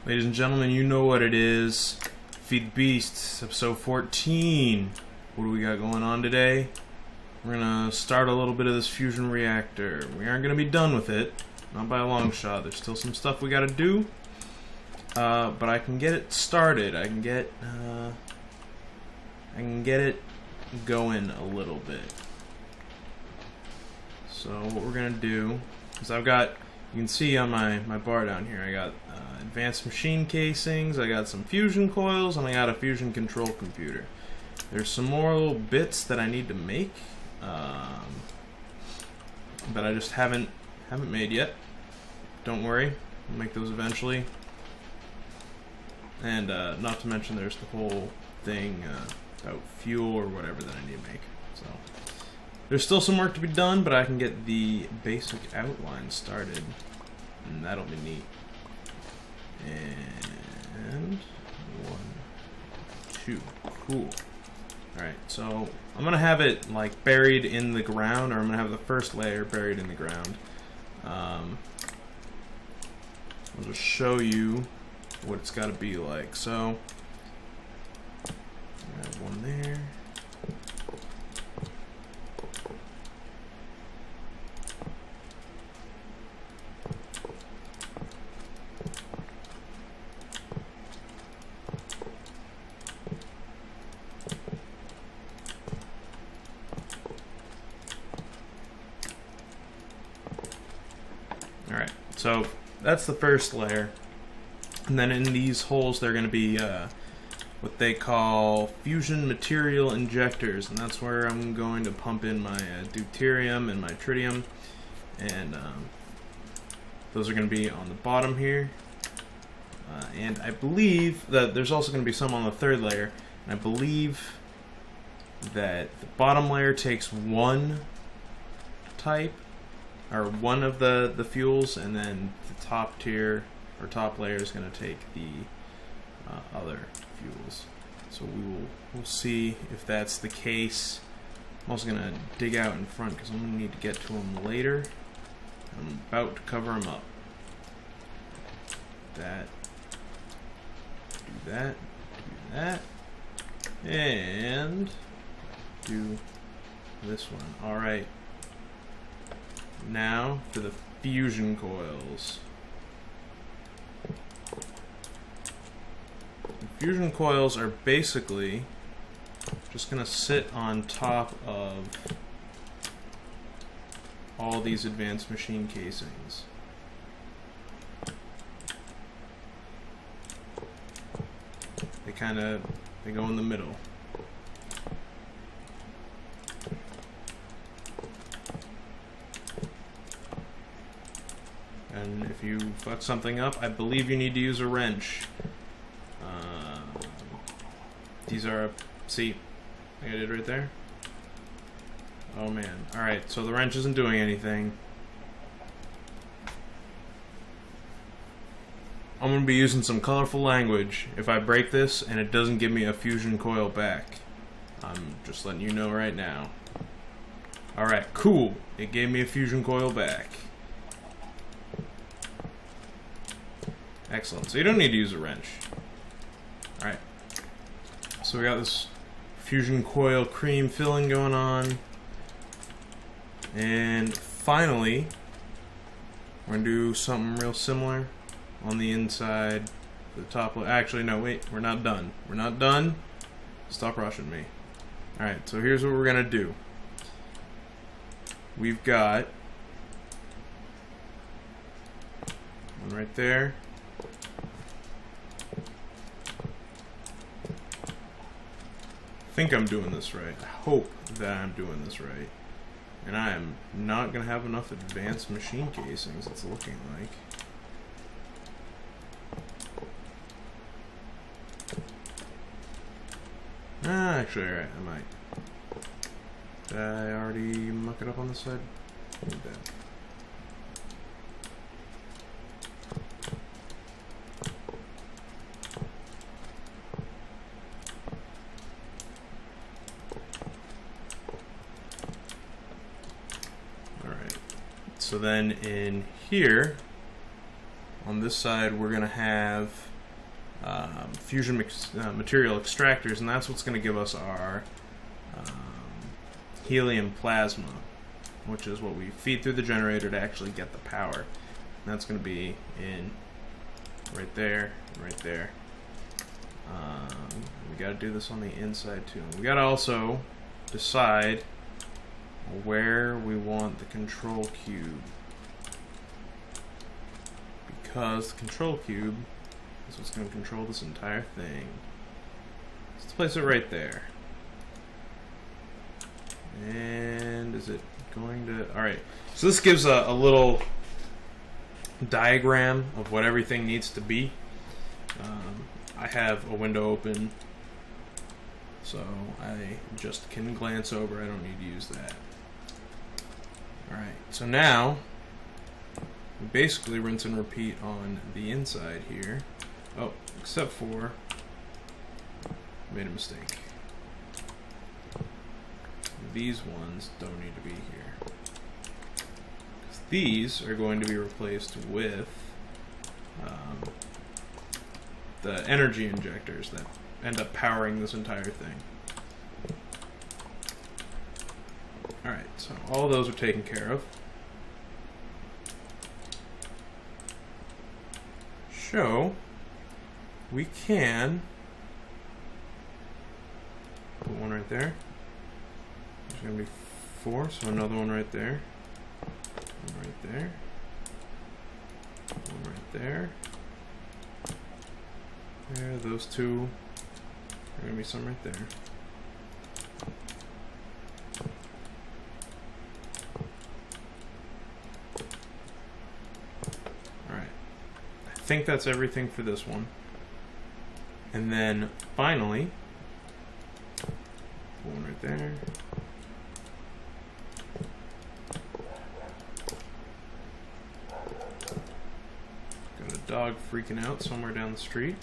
Ladies and gentlemen, you know what it is. Feed the Beasts, episode 14. What do we got going on today? We're gonna start a little bit of this fusion reactor. We aren't gonna be done with it, not by a long shot. There's still some stuff we gotta do, but I can get it started. I can get it going a little bit. So what we're gonna do is you can see on my bar down here, I got advanced machine casings, I got some fusion coils, and I got a fusion control computer. There's some more little bits that I need to make, but I just haven't made yet. Don't worry, I'll make those eventually. And not to mention there's the whole thing about fuel or whatever that I need to make. So there's still some work to be done, but I can get the basic outline started, and that'll be neat. And 1, 2, cool. Alright, so I'm gonna have it like buried in the ground, or I'm gonna have the first layer buried in the ground. I'll just show you what it's gotta be like. So I have one there. Alright, so that's the first layer, and then in these holes they're going to be what they call fusion material injectors, and that's where I'm going to pump in my deuterium and my tritium, and those are going to be on the bottom here, and I believe that there's also going to be some on the third layer, and I believe that the bottom layer takes one type, or one of the fuels, and then the top tier or top layer is going to take the other fuels. So we'll see if that's the case. I'm also going to dig out in front because I'm going to need to get to them later. I'm about to cover them up. That, do that, do that, and do this one. All right. Now for the fusion coils. The fusion coils are basically just going to sit on top of all these advanced machine casings. They go in the middle. And if you fuck something up, I believe you need to use a wrench. These are, see, like I did right there? Oh man. Alright, so the wrench isn't doing anything. I'm going to be using some colorful language if I break this and it doesn't give me a fusion coil back. I'm just letting you know right now. Alright, cool. It gave me a fusion coil back. Excellent. So you don't need to use a wrench. Alright. So we got this fusion coil cream filling going on. And finally, we're going to do something real similar on the inside. The top. Actually, no, wait. We're not done. We're not done. Stop rushing me. Alright, so here's what we're going to do. We've got one right there. I think I'm doing this right. I hope that I'm doing this right. And I am not going to have enough advanced machine casings, it's looking like. Actually, alright, I might. Did I already muck it up on this side? I did. So then in here, on this side, we're going to have fusion material extractors, and that's what's going to give us our helium plasma, which is what we feed through the generator to actually get the power. And that's going to be in right there, right there. We got to do this on the inside too. We got to also decide where we want the control cube, because the control cube is what's going to control this entire thing. Let's place it right there. And is it going to... Alright, so this gives a little diagram of what everything needs to be. I have a window open, so I just can glance over. I don't need to use that. Alright, so now we basically rinse and repeat on the inside here. Oh, except for made a mistake. These ones don't need to be here. These are going to be replaced with the energy injectors that end up powering this entire thing. Alright, so all of those are taken care of. So, we can put one right there. There's going to be 4, so another one right there. One right there. One right there. There, those 2. There are going to be some right there. Alright. I think that's everything for this one. And then, finally, one right there. Got a dog freaking out somewhere down the street.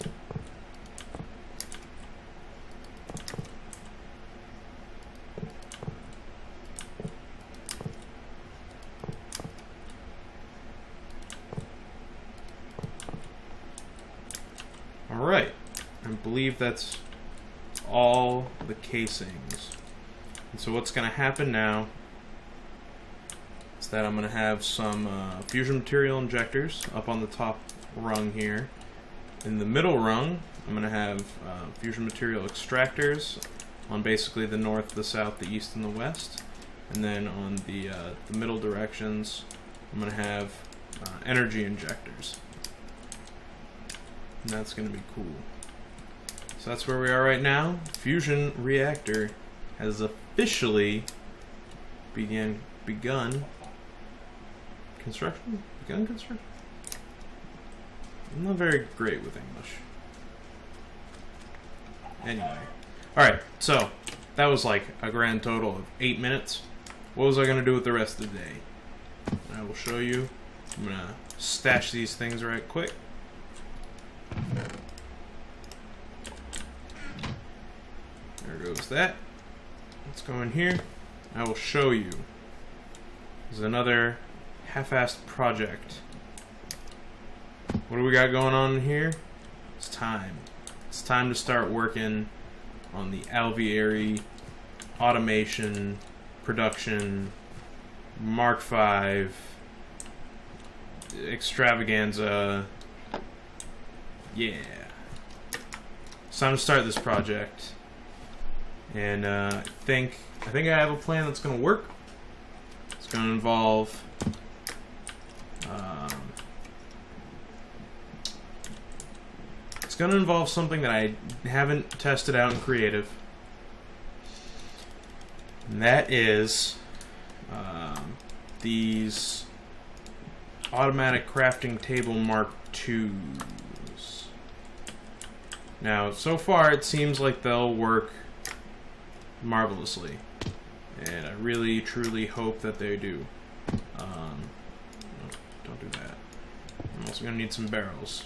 Alright, I believe that's all the casings. And so what's going to happen now is that I'm going to have some fusion material injectors up on the top rung here. In the middle rung, I'm going to have fusion material extractors on basically the north, the south, the east, and the west. And then on the middle directions, I'm going to have energy injectors. And that's going to be cool. So that's where we are right now. Fusion reactor has officially begun construction? Begun construction? I'm not very great with English. Anyway. Alright, so that was like a grand total of 8 minutes. What was I going to do with the rest of the day? I will show you. I'm going to stash these things right quick. There goes that. Let's go in here. I will show you. This is another half-assed project. What do we got going on in here? It's time. It's time to start working on the alveoli automation production Mark V extravaganza. Yeah. It's time to start this project. And I think I have a plan that's going to work. It's going to involve something that I haven't tested out in creative. And that is these automatic crafting table Mark IIs. Now, so far it seems like they'll work marvelously, and I really truly hope that they do. Don't do that. I'm also going to need some barrels.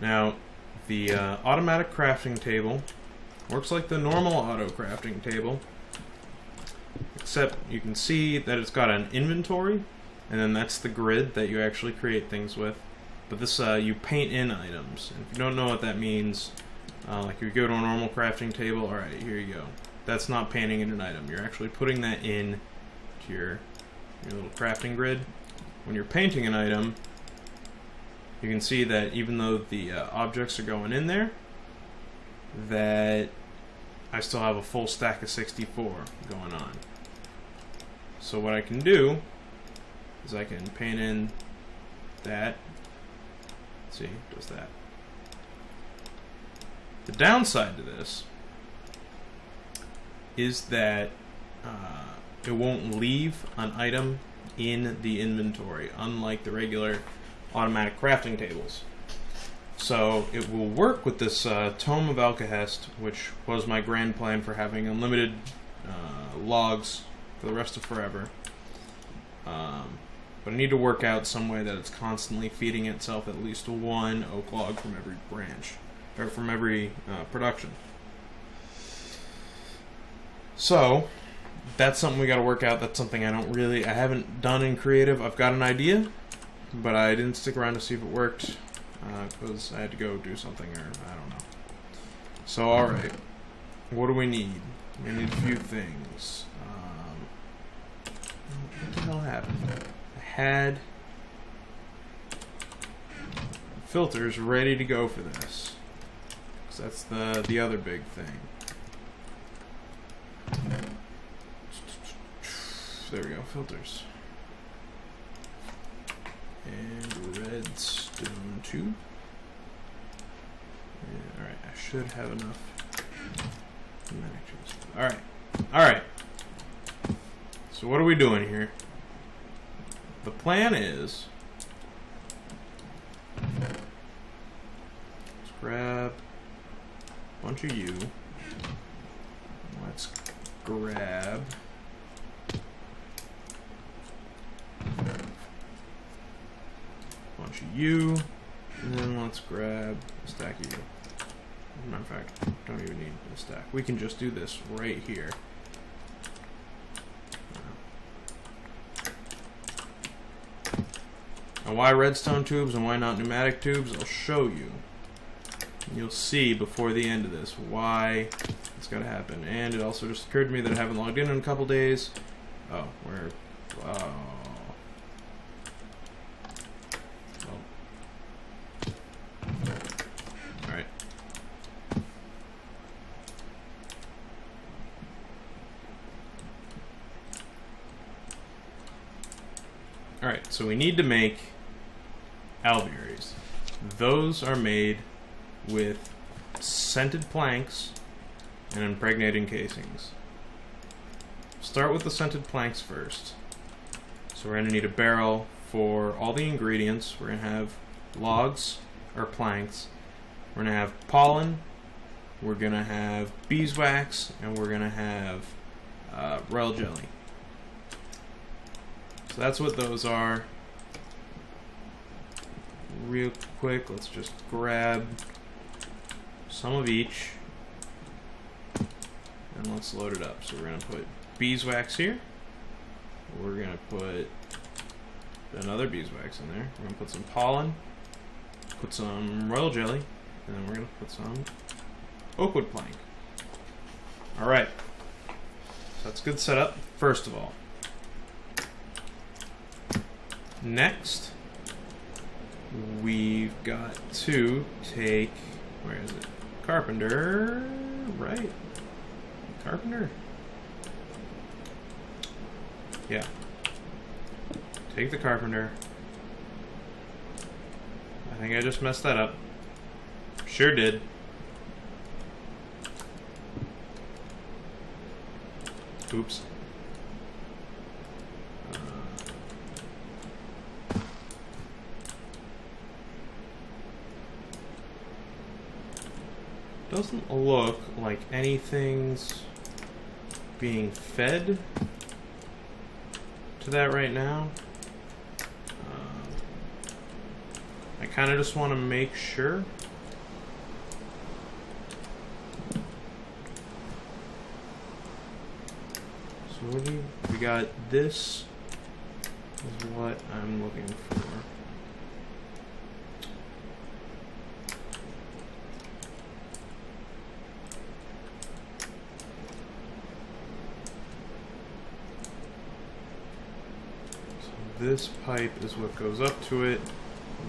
Now, the automatic crafting table works like the normal auto crafting table, except you can see that it's got an inventory, and then that's the grid that you actually create things with. But this, you paint in items. And if you don't know what that means, like if you go to a normal crafting table, alright, here you go. That's not painting in an item. You're actually putting that in to your little crafting grid. When you're painting an item, you can see that even though the objects are going in there, that I still have a full stack of 64 going on. So what I can do is I can paint in that. Let's see, it does that. The downside to this is that it won't leave an item in the inventory, unlike the regular automatic crafting tables. So it will work with this Tome of Alcahest, which was my grand plan for having unlimited logs for the rest of forever. But I need to work out some way that it's constantly feeding itself at least one oak log from every branch, or from every production. So that's something we got to work out. That's something I haven't done in creative. I've got an idea, but I didn't stick around to see if it worked because I had to go do something, or I don't know. So alright, what do we need? We need a few things. What the hell happened? I had filters ready to go for this, because that's the other big thing. There we go, filters. And redstone 2. Alright, I should have enough. Alright. Alright. So what are we doing here? The plan is, let's grab a bunch of you. Let's grab a bunch of you, and then let's grab a stack of you. As a matter of fact, don't even need a stack. We can just do this right here. Now why redstone tubes and why not pneumatic tubes? I'll show you. You'll see before the end of this why it's got to happen. And it also just occurred to me that I haven't logged in a couple days. Oh, where? Wow. Alright. Alright, so we need to make alvearies. Those are made with scented planks and impregnating casings. Start with the scented planks first. So we're going to need a barrel for all the ingredients. We're going to have logs or planks. We're going to have pollen. We're going to have beeswax, and we're going to have royal jelly. So that's what those are. Real quick, let's just grab some of each and let's load it up. So we're going to put beeswax here. We're going to put another beeswax in there. We're going to put some pollen, put some royal jelly, and then we're going to put some oakwood plank. Alright, so that's a good setup, first of all. Next, we've got to take, where is it? Carpenter, right? Carpenter? Yeah. Take the carpenter. I think I just messed that up. Sure did. Oops. Doesn't look like anything's being fed to that right now. I kind of just want to make sure. So what do we got? This is what I'm looking for. this pipe is what goes up to it.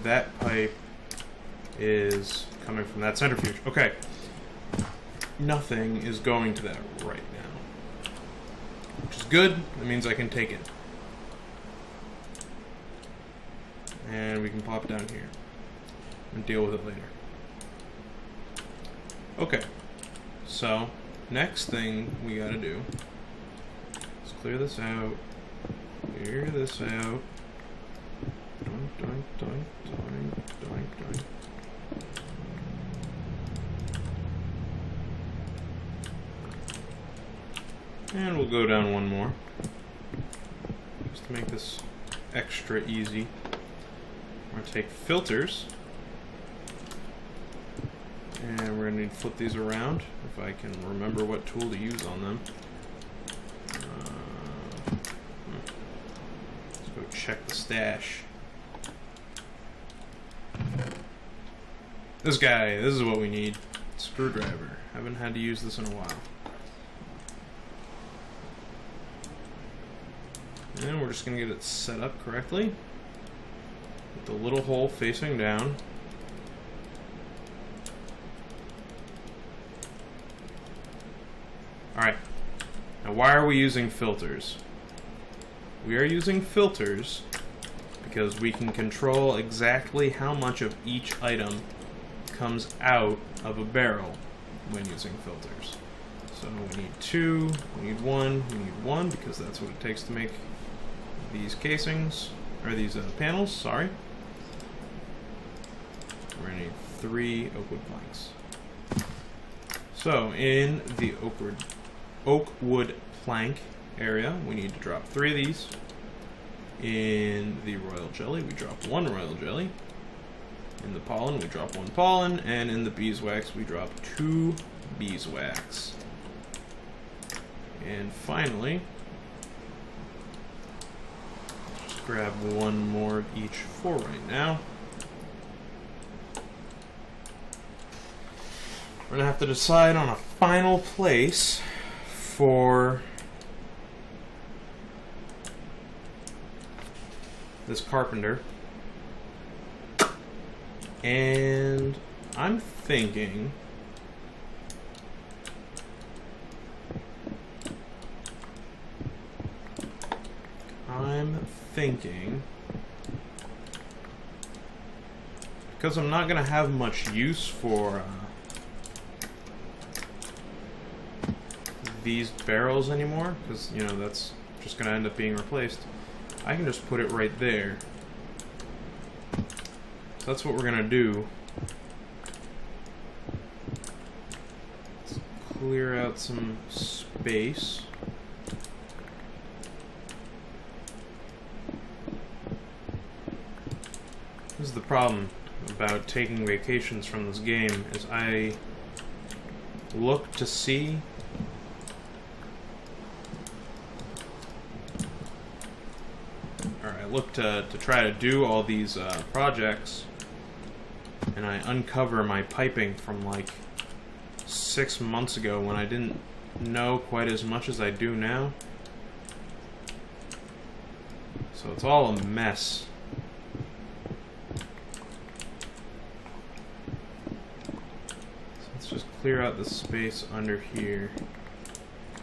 That pipe is coming from that centrifuge. Okay. Nothing is going to that right now. Which is good. That means I can take it. And we can pop down here and deal with it later. Okay. So, next thing we gotta do is clear this out. Clear this out. Doink, doink, doink, doink, doink, doink. And we'll go down one more, just to make this extra easy. We're going to take filters, and we're going to need to flip these around, if I can remember what tool to use on them. Let's go check the stash. This guy, this is what we need. Screwdriver. Haven't had to use this in a while. And we're just going to get it set up correctly. With the little hole facing down. Alright. Now why are we using filters? We are using filters because we can control exactly how much of each item comes out of a barrel when using filters. So we need 2, we need 1, we need 1 because that's what it takes to make these casings, or these panels, sorry. We're going to need 3 oak wood planks. So in the oak wood plank area, we need to drop 3 of these. In the royal jelly, we drop 1 royal jelly. In the pollen, we drop 1 pollen, and in the beeswax, we drop 2 beeswax. And finally, just grab 1 more of each for right now. We're gonna have to decide on a final place for this carpenter. And I'm thinking because I'm not gonna have much use for these barrels anymore, because you know that's just gonna end up being replaced. I can just put it right there. So that's what we're gonna do. Let's clear out some space. This is the problem about taking vacations from this game, is I look to see to try to do all these projects, and I uncover my piping from like 6 months ago when I didn't know quite as much as I do now. So it's all a mess. So let's just clear out the space under here.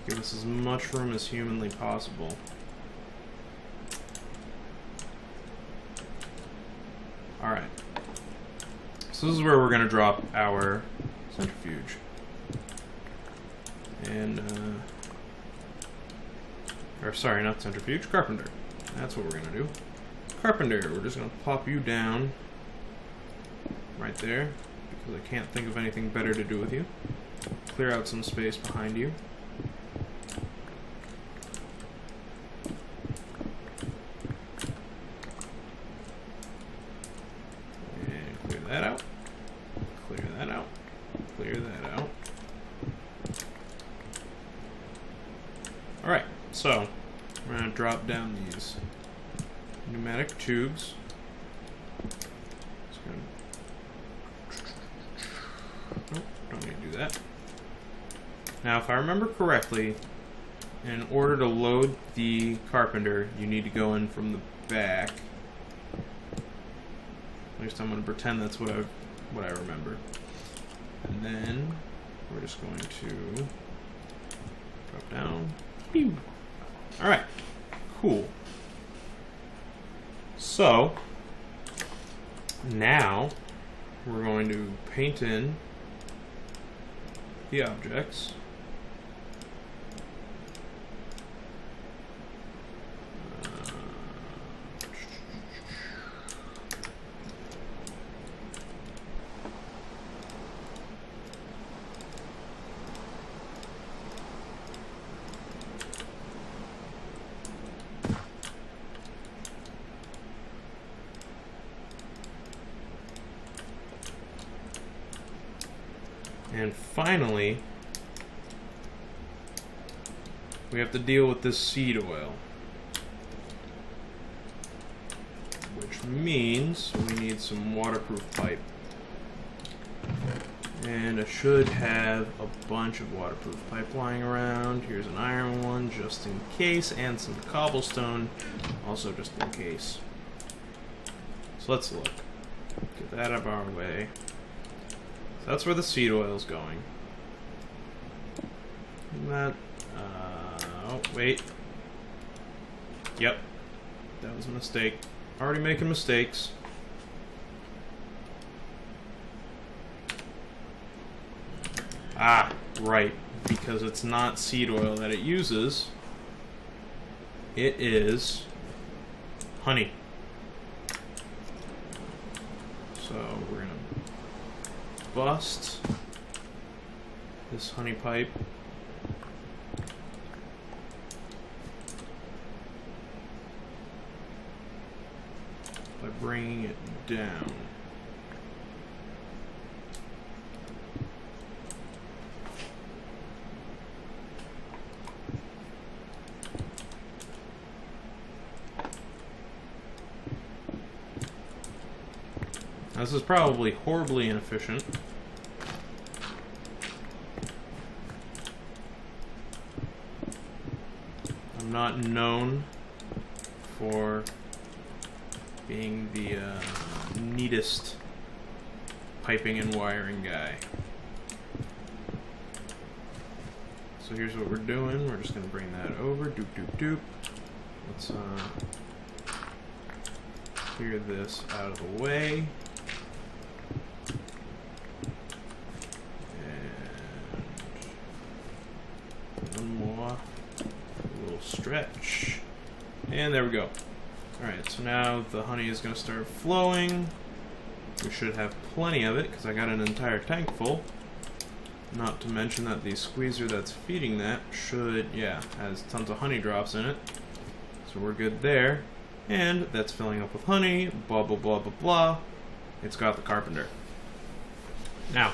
Give us as much room as humanly possible. Alright. So this is where we're going to drop our centrifuge. And, or sorry, not centrifuge, carpenter. That's what we're going to do. Carpenter, we're just going to pop you down right there, because I can't think of anything better to do with you. Clear out some space behind you. That out, clear that out, clear that out. Alright, so we're going to drop down these pneumatic tubes. Nope, don't need to do that. Now, if I remember correctly, in order to load the carpenter, you need to go in from back. At least I'm going to pretend that's what I remember. And then we're just going to drop down. Pew! Alright, cool. So, now we're going to paint in the objects. And finally, we have to deal with this seed oil. Which means we need some waterproof pipe. And I should have a bunch of waterproof pipe lying around. Here's an iron one just in case, and some cobblestone also just in case. So let's look. Get that out of our way. So that's where the seed oil is going. And that, oh, wait. Yep. That was a mistake. Already making mistakes. Ah, right. Because it's not seed oil that it uses. It is honey. So we're going to bust this honey pipe. By bringing it down. This is probably horribly inefficient. I'm not known for being the neatest piping and wiring guy. So here's what we're doing. We're just going to bring that over. Doop, doop, doop. Let's clear this out of the way. Stretch. And there we go. Alright, so now the honey is going to start flowing. We should have plenty of it because I got an entire tank full. Not to mention that the squeezer that's feeding that should, yeah, has tons of honey drops in it. So we're good there. And that's filling up with honey, blah, blah, blah, blah, blah. It's got the carpenter. Now,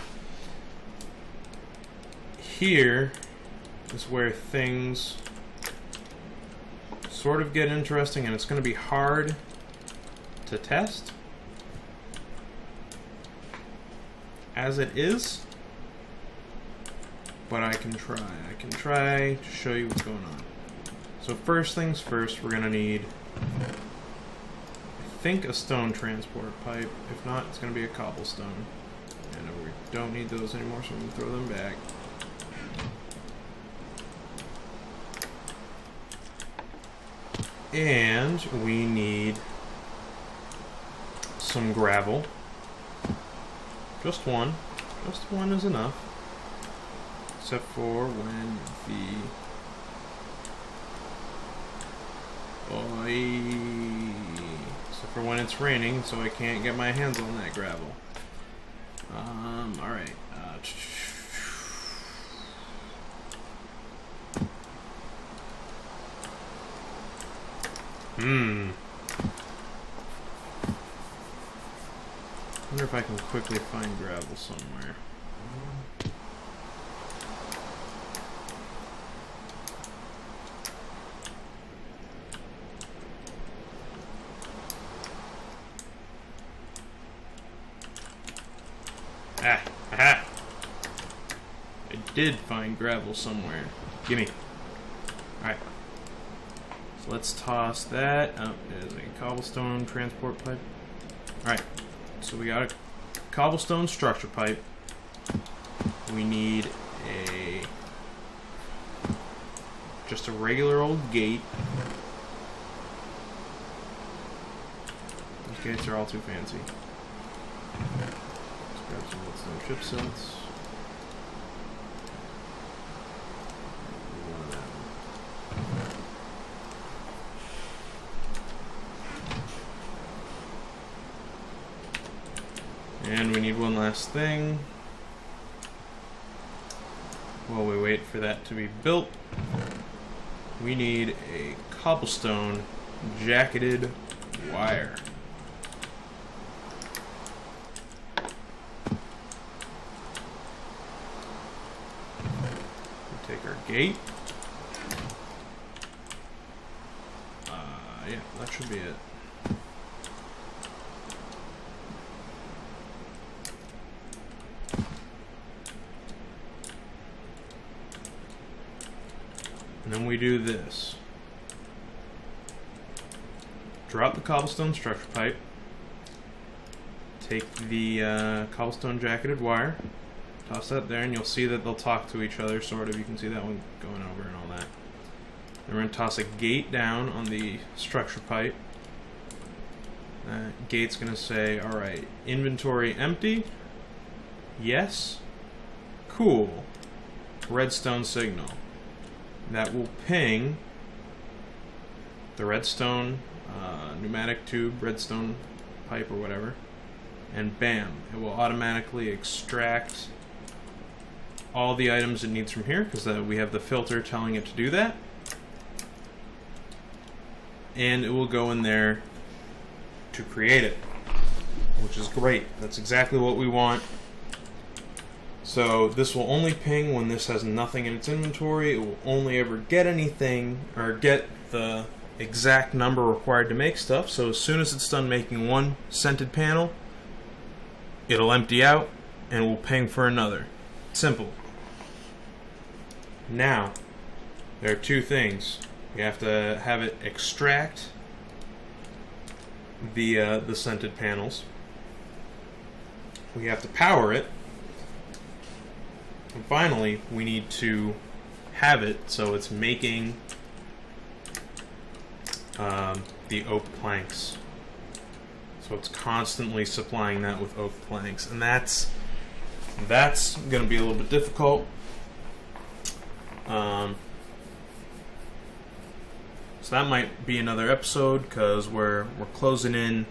here is where things sort of get interesting, and it's going to be hard to test as it is, but I can try to show you what's going on. So first things first, we're going to need, I think, a stone transport pipe. If not, it's going to be a cobblestone, and we don't need those anymore, so I'm going to throw them back. And we need some gravel. Just one. Just one is enough. Except for when except for when it's raining, so I can't get my hands on that gravel. Alright. Wonder if I can quickly find gravel somewhere. Ah! Aha! I did find gravel somewhere. Gimme. Alright. So let's toss that. Oh, there's a cobblestone transport pipe. Alright, so we got a cobblestone structure pipe. We need just a regular old gate. These gates are all too fancy. Let's grab some woodstone chip sets. And we need one last thing. While we wait for that to be built, we need a cobblestone jacketed wire. We take our gate. Yeah, that should be it. And then we do this. Drop the cobblestone structure pipe. Take the cobblestone jacketed wire. Toss that there, and you'll see that they'll talk to each other, sort of. You can see that one going over and all that. Then we're going to toss a gate down on the structure pipe. That gate's going to say, alright, inventory empty. Yes. Cool. Redstone signal. That will ping the redstone pneumatic tube, redstone pipe or whatever, and bam, it will automatically extract all the items it needs from here, because we have the filter telling it to do that, and it will go in there to create it, which is great. That's exactly what we want. So this will only ping when this has nothing in its inventory. It will only ever get anything, or get the exact number required to make stuff. So as soon as it's done making one scented panel, it'll empty out and will ping for another. Simple. Now, there are two things. You have to have it extract the scented panels. We have to power it. And finally, we need to have it so it's making the oak planks. So it's constantly supplying that with oak planks. And that's going to be a little bit difficult. So that might be another episode, because we're closing in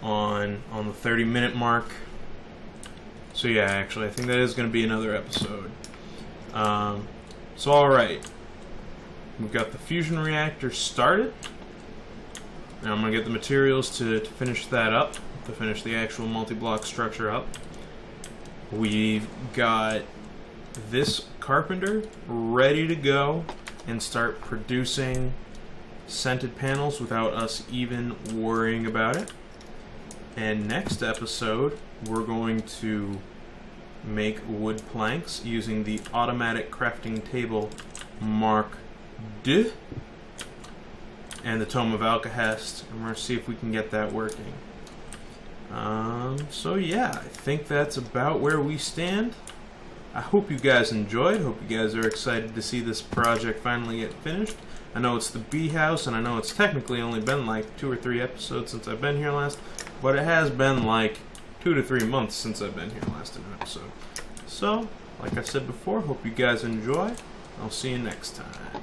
on the 30-minute mark. So yeah, actually, I think that is going to be another episode. So alright, we've got the fusion reactor started. Now I'm going to get the materials to finish that up, to finish the actual multi-block structure up. We've got this carpenter ready to go and start producing scented panels without us even worrying about it. And next episode, we're going to make wood planks using the automatic crafting table Mark II and the Tome of Alcahest, and we're going to see if we can get that working. So yeah, I think that's about where we stand. I hope you guys enjoyed. Hope you guys are excited to see this project finally get finished. I know it's the bee house, and I know it's technically only been like 2 or 3 episodes since I've been here last, but it has been like 2 to 3 months since I've been here last in an episode. So, like I said before, hope you guys enjoy. I'll see you next time.